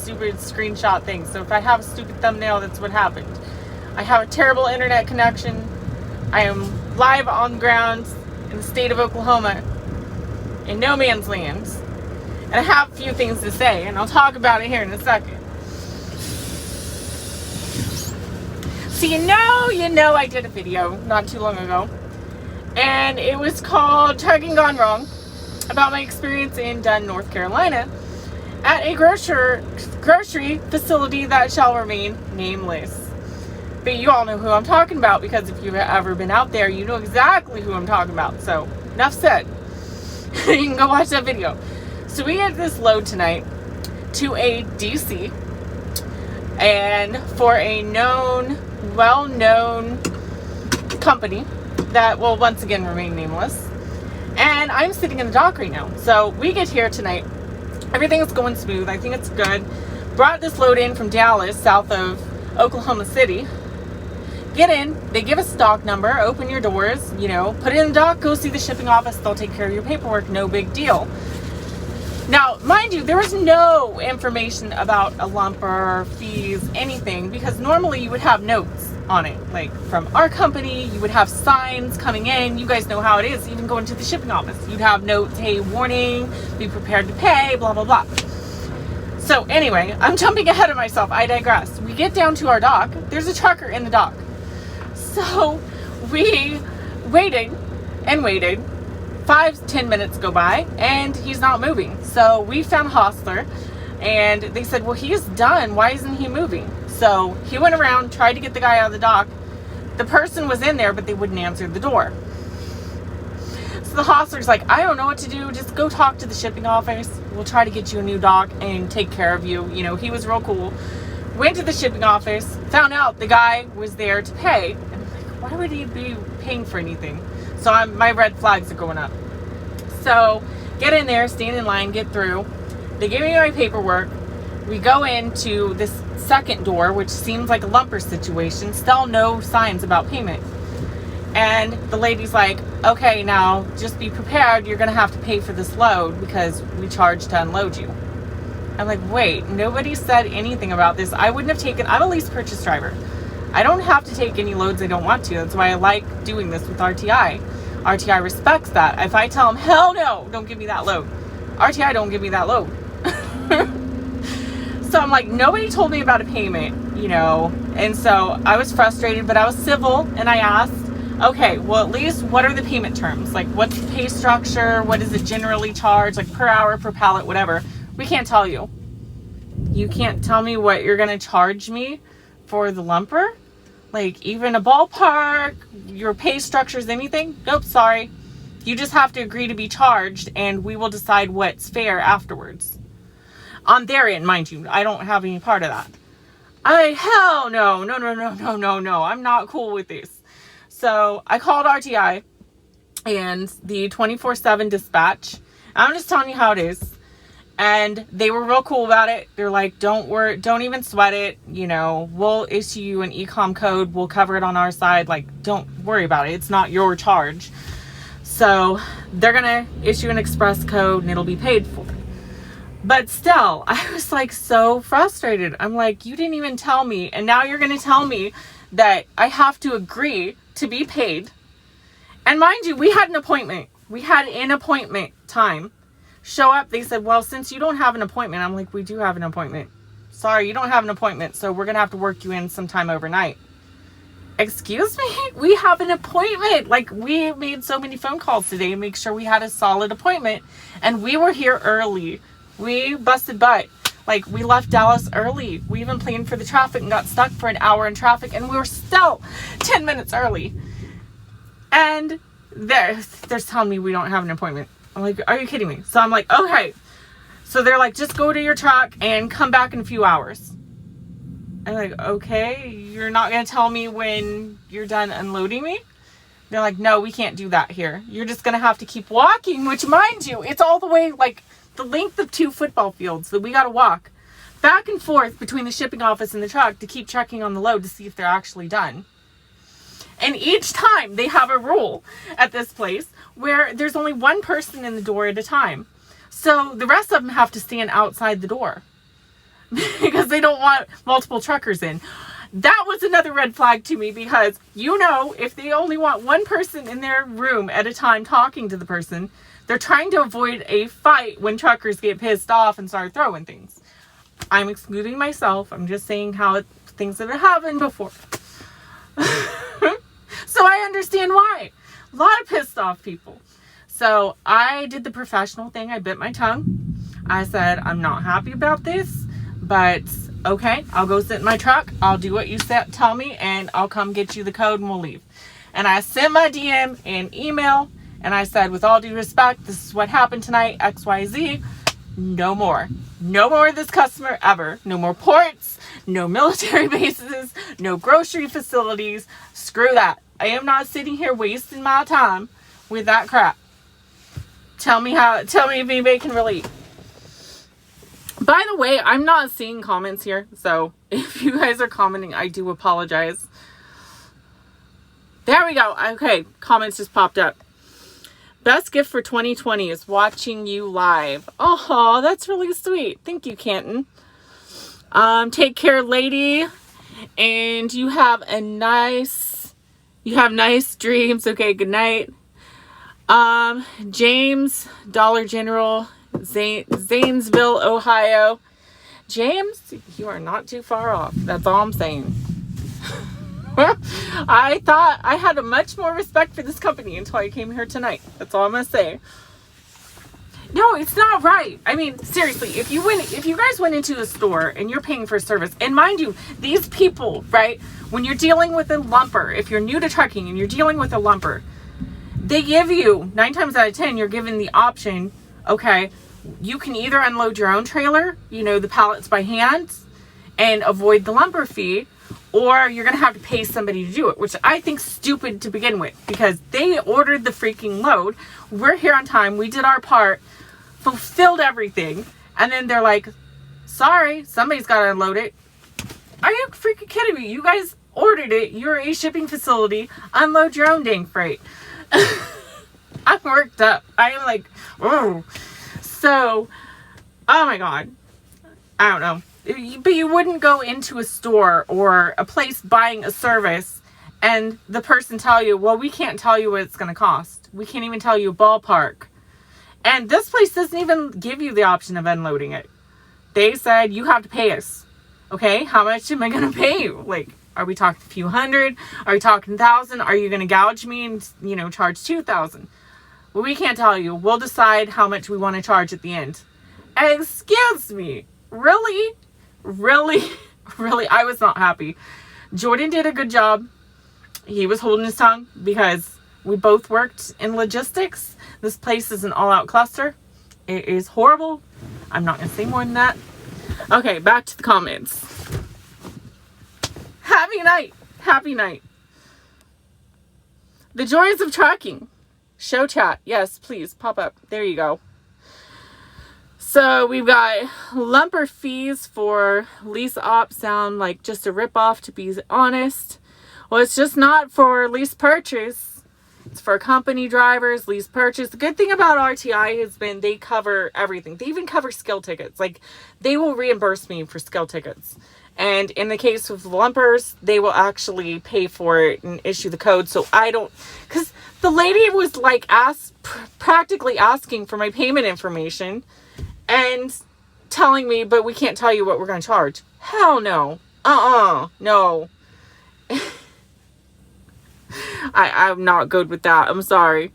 stupid screenshot thing. So if I have a stupid thumbnail, that's what happened. I have a terrible internet connection. I am live on the ground in the state of Oklahoma, in no man's land. And I have a few things to say, and I'll talk about it here in a second. So you know I did a video not too long ago, and it was called Trucking Gone Wrong, about my experience in Dunn, North Carolina, at a grocery facility that shall remain nameless. But you all know who I'm talking about, because if you've ever been out there, you know exactly who I'm talking about. So, enough said. You can go watch that video. So we had this load tonight to a DC, and for a well-known company that will once again remain nameless. And I'm sitting in the dock right now. So we get here tonight. Everything is going smooth. I think it's good. Brought this load in from Dallas, south of Oklahoma City. Get in. They give us dock number. Open your doors. Put it in the dock. Go see the shipping office. They'll take care of your paperwork. No big deal. Now, mind you, there was no information about a lumper, fees, anything, because normally you would have notes on it, like from our company. You would have signs coming in. You guys know how it is, even going to the shipping office. You'd have notes, hey, warning, be prepared to pay, blah, blah, blah. So anyway, I'm jumping ahead of myself. I digress. We get down to our dock. There's a trucker in the dock. So we waited and waited. 5-10 minutes go by and he's not moving. So we found a hostler and they said, well, he's done. Why isn't he moving? So he went around, tried to get the guy out of the dock. The person was in there, but they wouldn't answer the door. So the hostler's like, I don't know what to do. Just go talk to the shipping office. We'll try to get you a new dock and take care of you. He was real cool. Went to the shipping office, found out the guy was there to pay. And I'm like, why would he be paying for anything? So my red flags are going up. So get in there, stand in line, get through. They give me my paperwork. We go into this second door, which seems like a lumper situation. Still no signs about payment. And the lady's like, okay, now just be prepared. You're going to have to pay for this load because we charge to unload you. I'm like, wait, nobody said anything about this. I'm a lease purchase driver. I don't have to take any loads I don't want to. That's why I like doing this with RTI. RTI respects that. If I tell them, hell no, don't give me that load. RTI don't give me that load. So I'm like, nobody told me about a payment, And so I was frustrated, but I was civil and I asked, okay, well, at least what are the payment terms? Like, what's the pay structure? What is it generally charged? Like per hour, per pallet, whatever. We can't tell you. You can't tell me what you're going to charge me for the lumper? Like even a ballpark, your pay structures, anything? Nope, sorry. You just have to agree to be charged and we will decide what's fair afterwards. On their end, mind you, I don't have any part of that. Hell no. I'm not cool with this. So I called RTI and the 24/7 dispatch. I'm just telling you how it is. And they were real cool about it. They're like, don't worry, don't even sweat it. We'll issue you an e-com code. We'll cover it on our side. Like, don't worry about it. It's not your charge. So they're going to issue an express code and it'll be paid for. But still, I was like so frustrated. I'm like, you didn't even tell me. And now you're going to tell me that I have to agree to be paid. And mind you, we had an appointment. We had an appointment time. Show up, they said, well, since you don't have an appointment. I'm like, we do have an appointment. Sorry, you don't have an appointment, so we're gonna have to work you in sometime overnight. Excuse me? We have an appointment. Like, we made so many phone calls today to make sure we had a solid appointment, and we were here early. We busted butt. Like, we left Dallas early. We even planned for the traffic and got stuck for an hour in traffic, and we were still 10 minutes early. And they're telling me we don't have an appointment. I'm like, are you kidding me? So I'm like, okay. So they're like, just go to your truck and come back in a few hours. I'm like, okay, you're not going to tell me when you're done unloading me? They're like, no, we can't do that here. You're just going to have to keep walking, which mind you, it's all the way like the length of 2 football fields that we got to walk back and forth between the shipping office and the truck to keep checking on the load to see if they're actually done. And each time they have a rule at this place where there's only one person in the door at a time. So the rest of them have to stand outside the door. because they don't want multiple truckers in. That was another red flag to me, because, you know, if they only want one person in their room at a time talking to the person, they're trying to avoid a fight when truckers get pissed off and start throwing things. I'm excluding myself. I'm just saying how things that have happened before. So I understand why. A lot of pissed off people. So I did the professional thing. I bit my tongue. I said, I'm not happy about this, but okay, I'll go sit in my truck. I'll do what you tell me, and I'll come get you the code and we'll leave. And I sent my DM an email, and I said, with all due respect, this is what happened tonight, XYZ. No more. No more of this customer ever. No more ports, no military bases, no grocery facilities. Screw that. I am not sitting here wasting my time with that crap. Tell me if anybody can relate. By the way, I'm not seeing comments here, so if you guys are commenting, I do apologize. There we go. Okay, comments just popped up. Best gift for 2020 is watching you live. Oh, that's really sweet. Thank you, Canton. Take care, lady. And you have nice dreams. Okay, good night. James, Dollar General, Zanesville, Ohio. James, you are not too far off. That's all I'm saying. I thought I had a much more respect for this company until I came here tonight. That's all I'm gonna say. No, it's not right. I mean, seriously, if you guys went into a store and you're paying for service, and mind you, these people, right, when you're dealing with a lumper, if you're new to trucking and you're dealing with a lumper, they give you, 9 times out of 10, you're given the option, okay, you can either unload your own trailer, you know, the pallets by hand, and avoid the lumper fee, or you're going to have to pay somebody to do it, which I think's stupid to begin with, because they ordered the freaking load. We're here on time. We did our part, fulfilled everything, and then they're like, sorry, somebody's got to unload it. Are you freaking kidding me? You guys ordered it. You're a shipping facility. Unload your own dang freight. I'm worked up. I am like, oh. So, oh my God. I don't know. But you wouldn't go into a store or a place buying a service and the person tell you, well, we can't tell you what it's going to cost. We can't even tell you a ballpark. And this place doesn't even give you the option of unloading it. They said, you have to pay us. Okay, how much am I going to pay you? Like, are we talking a few hundred? Are we talking 1,000? Are you going to gouge me and, you know, charge 2,000? Well, we can't tell you. We'll decide how much we want to charge at the end. Excuse me. Really? Really? Really? I was not happy. Jordan did a good job. He was holding his tongue because we both worked in logistics. This place is an all-out cluster. It is horrible. I'm not going to say more than that. Okay, back to the comments. Happy night. Happy night. The joys of trucking. Show chat. Yes, please pop up. There you go. So we've got lumper fees for lease op sound like just a ripoff, to be honest. Well, it's just not for lease purchase. It's for company drivers, lease purchase. The good thing about RTI has been they cover everything. They even cover skill tickets. Like, they will reimburse me for skill tickets. And in the case of lumpers, they will actually pay for it and issue the code. So I don't, because the lady was like practically asking for my payment information and telling me, but we can't tell you what we're going to charge. Hell no. No. I'm not good with that. I'm sorry.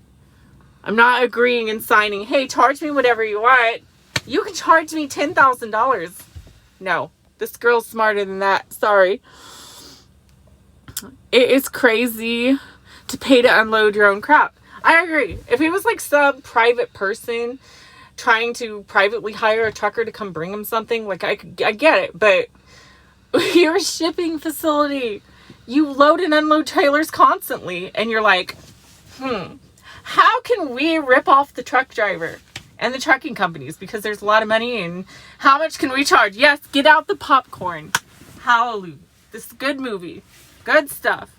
I'm not agreeing and signing, hey, charge me whatever you want. You can charge me $10,000. No, this girl's smarter than that. Sorry. It is crazy to pay to unload your own crap. I agree. If it was like some private person trying to privately hire a trucker to come bring him something, like I get it, but you're a shipping facility. You load and unload trailers constantly, and you're like, how can we rip off the truck driver and the trucking companies, because there's a lot of money, and how much can we charge? Yes, get out the popcorn. Hallelujah. This is a good movie. Good stuff.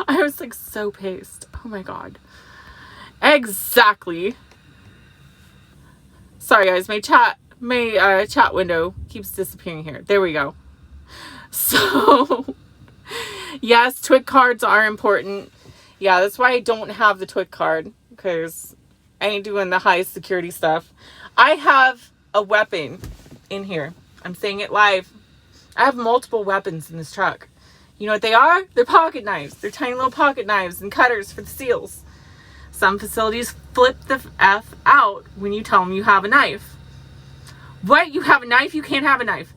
I was like so pissed. Oh my God. Exactly. Sorry guys, my chat My chat window keeps disappearing here. There we go. So, yes, TWIC cards are important. Yeah, that's why I don't have the TWIC card, because I ain't doing the high security stuff. I have a weapon in here. I'm saying it live. I have multiple weapons in this truck. You know what they are? They're pocket knives. They're tiny little pocket knives and cutters for the seals. Some facilities flip the F out when you tell them you have a knife. What? You have a knife? You can't have a knife.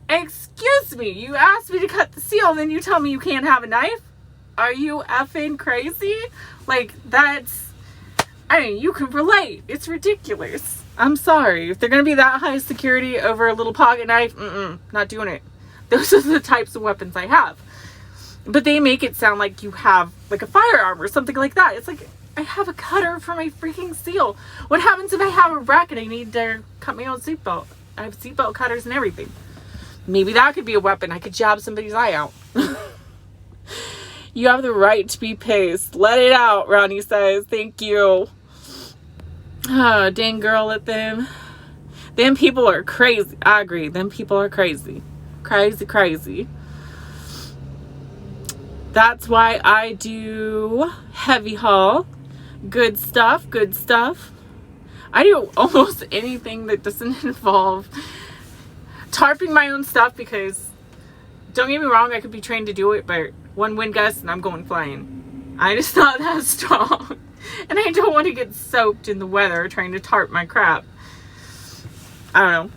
Excuse me. You asked me to cut the seal, then you tell me you can't have a knife? Are you effing crazy? Like, that's... I mean, you can relate. It's ridiculous. I'm sorry. If they're going to be that high security over a little pocket knife, not doing it. Those are the types of weapons I have. But they make it sound like you have, like, a firearm or something like that. It's like, I have a cutter for my freaking seal. What happens if I have a wreck and I need to cut my own seatbelt? I have seatbelt cutters and everything. Maybe that could be a weapon. I could jab somebody's eye out. You have the right to be pissed. Let it out, Ronnie says. Thank you. Oh, dang girl at them. Them people are crazy. I agree. Them people are crazy. Crazy, crazy. That's why I do heavy haul. Good stuff, good stuff. I do almost anything that doesn't involve tarping my own stuff, because don't get me wrong, I could be trained to do it, but one wind gust and I'm going flying. I'm just not that strong. And I don't want to get soaked in the weather trying to tarp my crap. I don't know.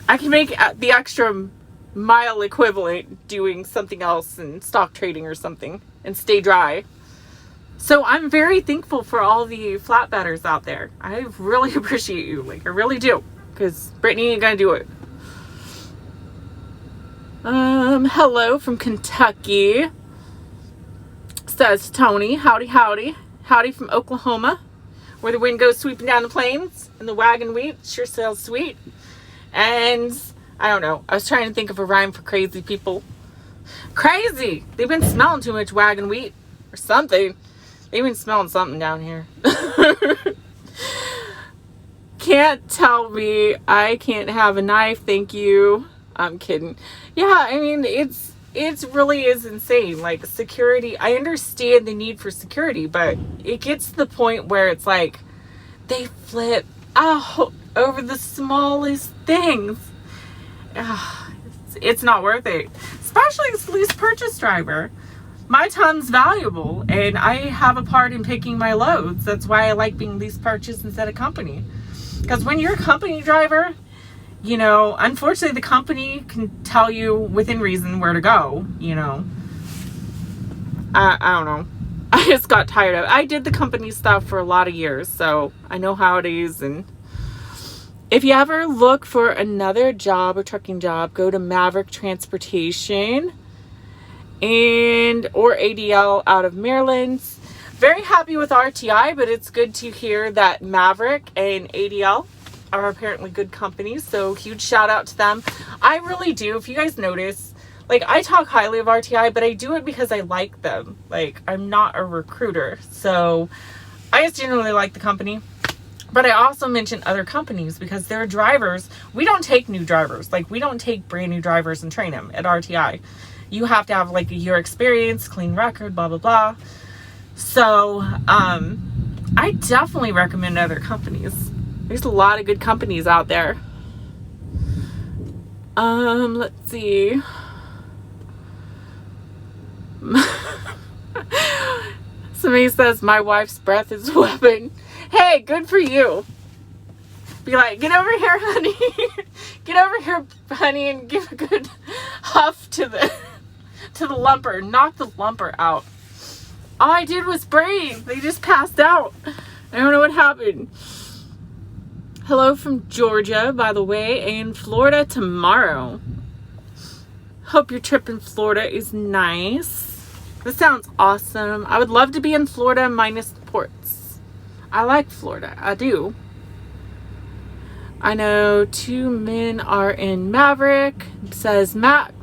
I can make the extra mile equivalent doing something else and stock trading or something and stay dry. So I'm very thankful for all the flatbedders out there. I really appreciate you. Like, I really do. Because Brittney ain't gonna do it. Hello from Kentucky, says Tony. Howdy, howdy. Howdy from Oklahoma, where the wind goes sweeping down the plains and the wagon wheat sure smells sweet. And I don't know. I was trying to think of a rhyme for crazy people. Crazy! They've been smelling too much wagon wheat or something. They've been smelling something down here. Can't tell me I can't have a knife, thank you. I'm kidding. Yeah, I mean, it really is insane. Like, security, I understand the need for security, but it gets to the point where it's like they flip out over the smallest things. It's not worth it, especially as a lease purchase driver. My time's valuable, and I have a part in picking my loads. That's why I like being lease purchase instead of company. Because when you're a company driver, you know, unfortunately, the company can tell you within reason where to go, you know. I don't know. I just got tired of it. I did the company stuff for a lot of years, so I know how it is. And if you ever look for another job or trucking job, go to Maverick Transportation or ADL out of Maryland. Very happy with RTI, but it's good to hear that Maverick and ADL are apparently good companies, so huge shout out to them. I really do. If you guys notice, like, I talk highly of RTI, but I do it because I like them. Like, I'm not a recruiter, so I just generally like the company. But I also mention other companies because their drivers, we don't take new drivers. Like, we don't take brand new drivers and train them at RTI. You have to have like a year experience, clean record, blah blah blah. So I definitely recommend other companies. There's a lot of good companies out there. Let's see. Somebody says my wife's breath is a weapon. Hey, good for you. Be like, get over here, honey. Get over here, honey, and give a good huff to the lumper. Knock the lumper out. All I did was breathe. They just passed out. I don't know what happened. Hello from Georgia, by the way, and Florida tomorrow. Hope your trip in Florida is nice. This sounds awesome. I would love to be in Florida minus the ports. I like Florida. I do. I know 2 men are in Maverick. It says Matt,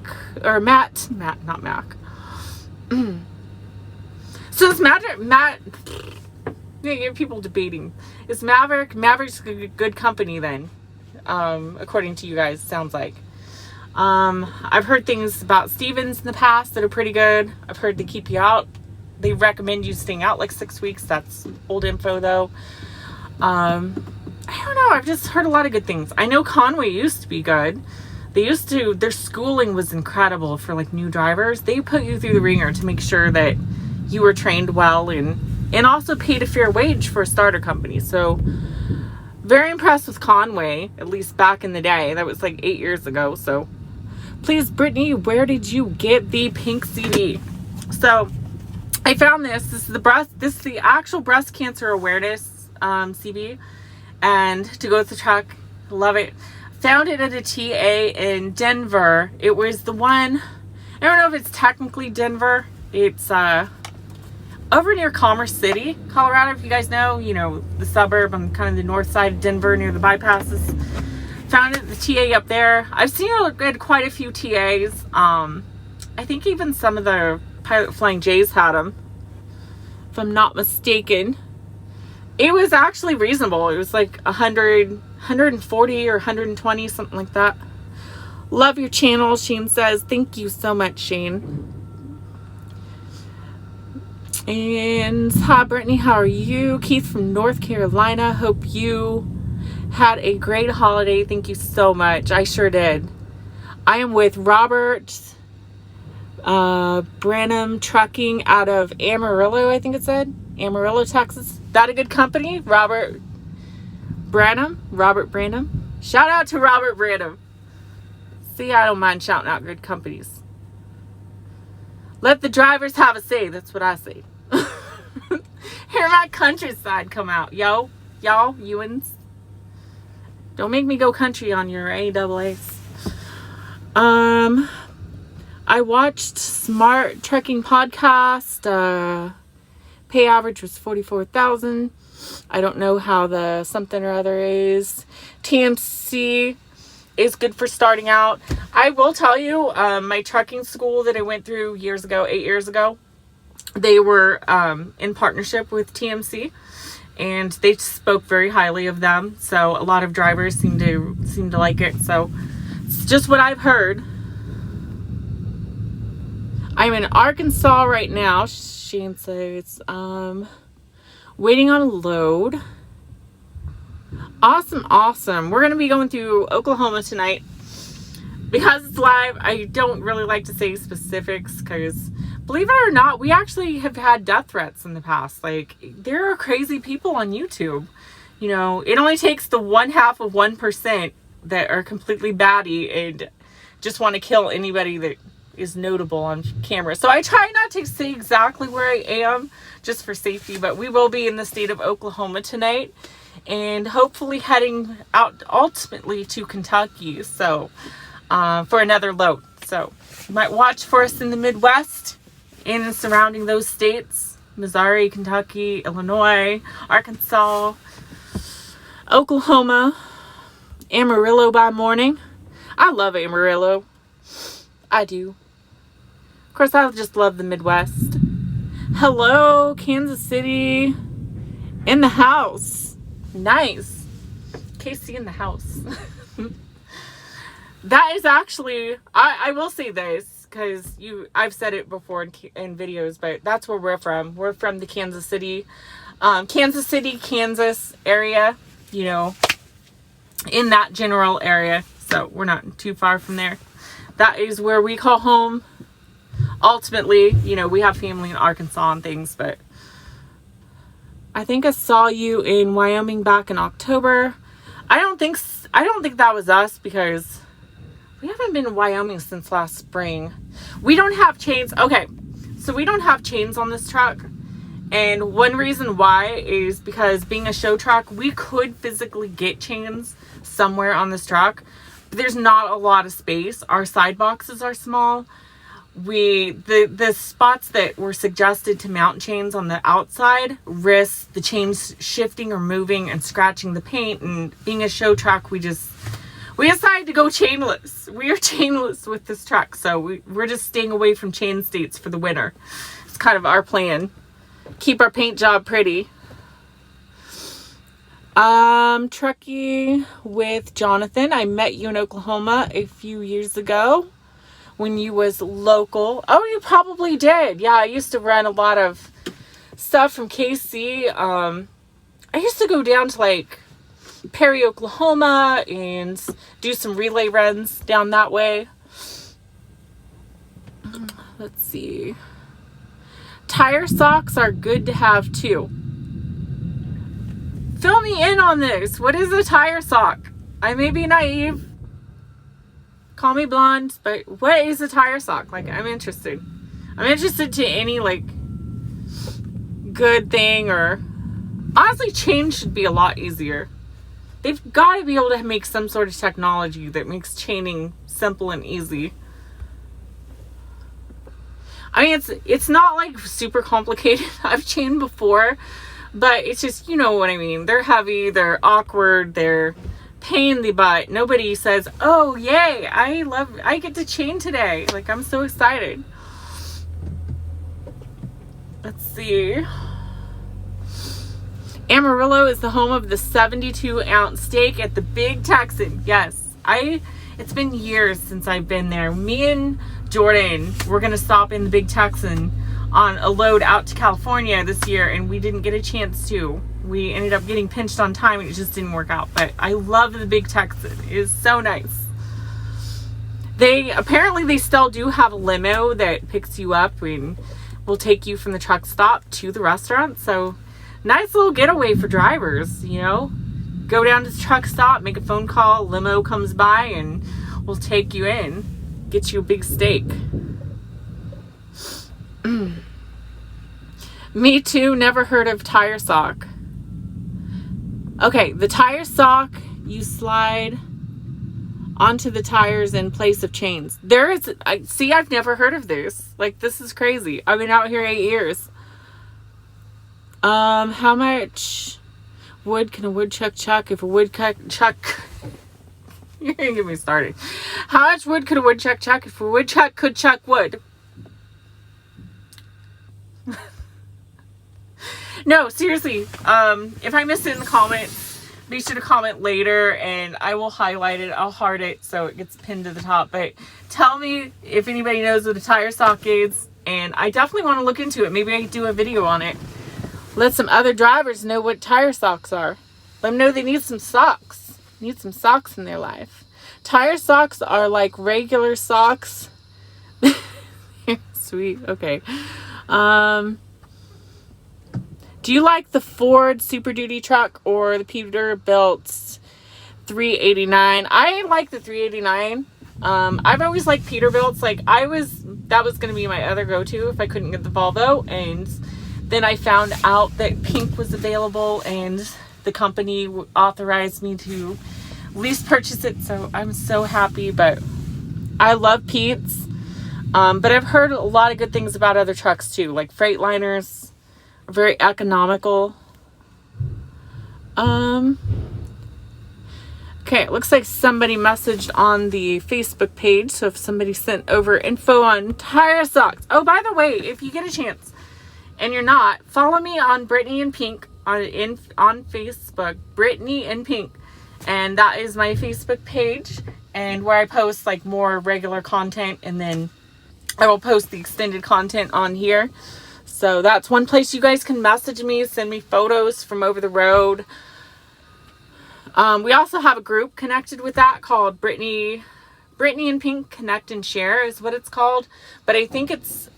not Mac. So it's Matt. You get people debating. Is Maverick's a good company then? according to you guys, sounds like. I've heard things about Stevens in the past that are pretty good. I've heard they keep you out. They recommend you staying out like 6 weeks. That's old info though. I don't know. I've just heard a lot of good things. I know Conway used to be good. Their schooling was incredible for like new drivers. They put you through the ringer to make sure that you were trained well and also paid a fair wage for a starter company. So very impressed with Conway, at least back in the day. That was like 8 years ago. So please, Brittney, where did you get the pink CD? So I found this. This is the actual breast cancer awareness CB. And to go with the truck, love it. Found it at a TA in Denver. It was the one, I don't know if it's technically Denver. It's over near Commerce City, Colorado, if you guys know, the suburb on kind of the north side of Denver near the bypasses. Found it at the TA up there. I've seen it at quite a few TAs. I think even some of the Pilot Flying J's had them, if I'm not mistaken. It was actually reasonable. It was like 100, 140 or 120, something like that. Love your channel, Shane says. Thank you so much, Shane. And hi, Brittney. How are you? Keith from North Carolina. Hope you had a great holiday. Thank you so much. I sure did. I am with Robert Branham Trucking out of Amarillo, I think it said. Amarillo, Texas. That a good company? Robert Branham. Shout out to Robert Branham. See, I don't mind shouting out good companies. Let the drivers have a say. That's what I say. Hear my countryside come out. Y'all, Ewans. Don't make me go country on your AAAs. I watched Smart Trekking podcast. Pay average was $44,000. I don't know how the something or other is. TMC is good for starting out. I will tell you, my trucking school that I went through 8 years ago, they were in partnership with TMC, and they spoke very highly of them. So a lot of drivers seem to like it. So it's just what I've heard. I'm in Arkansas right now. Shane says, waiting on a load. Awesome. We're going to be going through Oklahoma tonight. Because it's live, I don't really like to say specifics because, believe it or not, we actually have had death threats in the past. Like, there are crazy people on YouTube. It only takes the 0.1% that are completely batty and just want to kill anybody that is notable on camera. So I try not to say exactly where I am just for safety, but we will be in the state of Oklahoma tonight and hopefully heading out ultimately to Kentucky. So for another load. So you might watch for us in the Midwest and surrounding those states: Missouri, Kentucky, Illinois, Arkansas, Oklahoma, Amarillo by morning. I love Amarillo. I do. Of course, I just love the Midwest. Hello, Kansas City in the house. Nice. KC in the house. That is actually, I will say this because I've said it before in videos, but that's where we're from. We're from the Kansas City, Kansas area, in that general area. So we're not too far from there. That is where we call home. Ultimately, we have family in Arkansas and things, but I think I saw you in Wyoming back in October. I don't think that was us because we haven't been in Wyoming since last spring. We don't have chains. Okay, so we don't have chains on this truck. And one reason why is because being a show truck, we could physically get chains somewhere on this truck. But there's not a lot of space. Our side boxes are small. The spots that were suggested to mount chains on the outside risk the chains shifting or moving and scratching the paint. And being a show truck, we decided to go chainless. We are chainless with this truck, so we're just staying away from chain states for the winter. It's kind of our plan. Keep our paint job pretty. Trucking with Jonathan. I met you in Oklahoma a few years ago when you was local. Oh, you probably did. Yeah, I used to run a lot of stuff from KC. I used to go down to like Perry, Oklahoma and do some relay runs down that way. Let's see. Tire socks are good to have too. Fill me in on this. What is a tire sock? I may be naive. Call me blonde, but what is a tire sock? Like, I'm interested. I'm interested to any, like, good thing, or honestly, chain should be a lot easier. They've got to be able to make some sort of technology that makes chaining simple and easy. I mean, it's not like super complicated. I've chained before, but it's just, you know what I mean. They're heavy, they're awkward, they're pain in the butt. Nobody says, oh yay, I get to chain today. Like, I'm so excited. Let's see. Amarillo is the home of the 72-ounce steak at the Big Texan. Yes, it's been years since I've been there. Me and Jordan, we're gonna stop in the Big Texan on a load out to California this year, and we didn't get a chance to. We ended up getting pinched on time and it just didn't work out. But I love the Big Texan. It is so nice. They still do have a limo that picks you up and will take you from the truck stop to the restaurant. So nice little getaway for drivers, you know. Go down to the truck stop, make a phone call, limo comes by and we'll take you in, get you a big steak. Me too, never heard of tire sock. Okay, the tire sock, you slide onto the tires in place of chains. I've never heard of this. Like, this is crazy. I've been out here 8 years. How much wood can a woodchuck chuck if a woodchuck chuck... You're gonna get me started. How much wood could a woodchuck chuck if a woodchuck could chuck wood? No, seriously, if I miss it in the comments, be sure to comment later and I will highlight it. I'll heart it so it gets pinned to the top. But tell me if anybody knows what a tire sock is, and I definitely want to look into it. Maybe I could do a video on it. Let some other drivers know what tire socks are. Let them know they need some socks. Need some socks in their life. Tire socks are like regular socks. Sweet. Okay. Do you like the Ford Super Duty truck or the Peterbilt's 389? I like the 389. I've always liked Peterbilt's. Like, that was going to be my other go-to if I couldn't get the Volvo. And then I found out that pink was available and the company authorized me to lease purchase it. So I'm so happy, but I love Pete's. But I've heard a lot of good things about other trucks too, like Freightliners. Very economical. Okay, it looks like somebody messaged on the Facebook page. So if somebody sent over info on tire socks. Oh, by the way, if you get a chance and you're not, follow me on Brittney and Pink on Facebook. Brittney and Pink, and that is my Facebook page, and where I post like more regular content, and then I will post the extended content on here. So that's one place you guys can message me, send me photos from over the road. We also have a group connected with that called Brittney and Pink Connect and Share is what it's called. But I think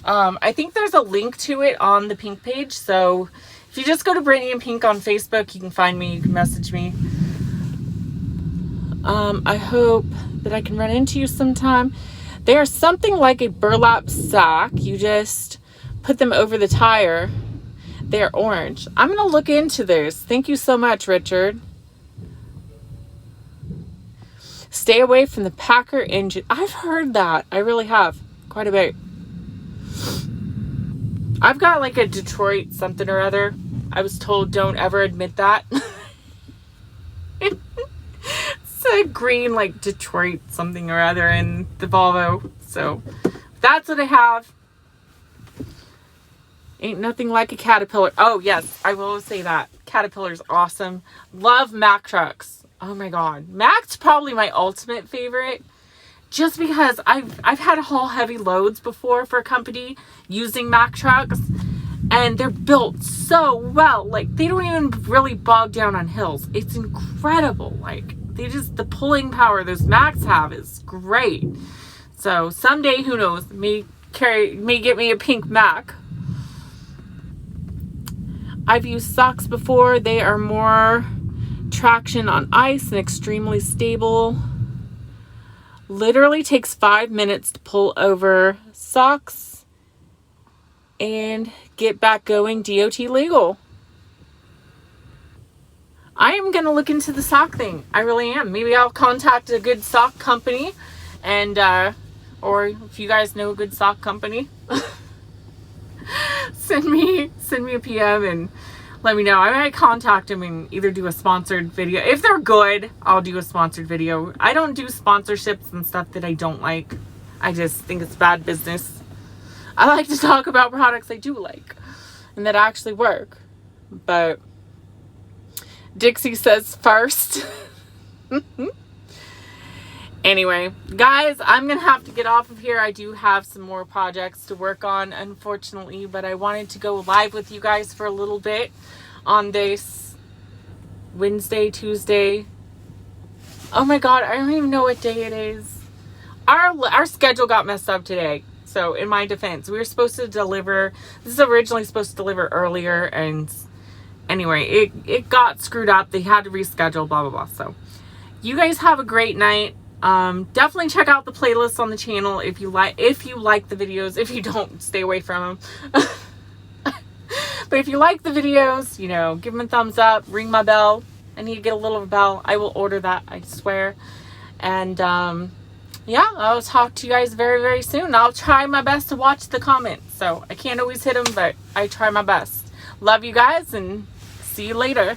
I think there's a link to it on the Pink page. So if you just go to Brittney and Pink on Facebook, you can find me, you can message me. I hope that I can run into you sometime. They are something like a burlap sack. You just put them over the tire. They're orange. I'm going to look into this. Thank you so much, Richard. Stay away from the Packer engine. I've heard that. I really have. Quite a bit. I've got like a Detroit something or other. I was told don't ever admit that. It's a green like Detroit something or other in the Volvo. So that's what I have. Ain't nothing like a Caterpillar. Oh, yes, I will say that. Caterpillar's awesome. Love Mack trucks. Oh my God. Mack's probably my ultimate favorite. Just because I've had to haul heavy loads before for a company using Mack trucks. And they're built so well. Like, they don't even really bog down on hills. It's incredible. Like, the pulling power those Macks have is great. So someday, who knows, may get me a pink Mack. I've used socks before. They are more traction on ice and extremely stable. Literally takes 5 minutes to pull over socks and get back going. DOT legal. I am going to look into the sock thing. I really am. Maybe I'll contact a good sock company and, or if you guys know a good sock company, send me a PM and let me know. I might contact them and either do a sponsored video. If they're good, I'll do a sponsored video. I don't do sponsorships and stuff that I don't like. I just think it's bad business. I like to talk about products I do like and that actually work. But Dixie says first. Anyway, guys, I'm going to have to get off of here. I do have some more projects to work on, unfortunately, but I wanted to go live with you guys for a little bit on this Wednesday, Tuesday. Oh my God, I don't even know what day it is. Our schedule got messed up today. So in my defense, we were supposed to deliver, this is originally supposed to deliver earlier, and anyway, it got screwed up. They had to reschedule, blah, blah, blah. So you guys have a great night. Definitely check out the playlist on the channel if you like the videos. If you don't, stay away from them. But if you like the videos, you know, give them a thumbs up, ring my bell. I need to get a little bell. I will order that, I swear. And yeah, I'll talk to you guys very, very soon. I'll try my best to watch the comments. So I can't always hit them, but I try my best. Love you guys and see you later.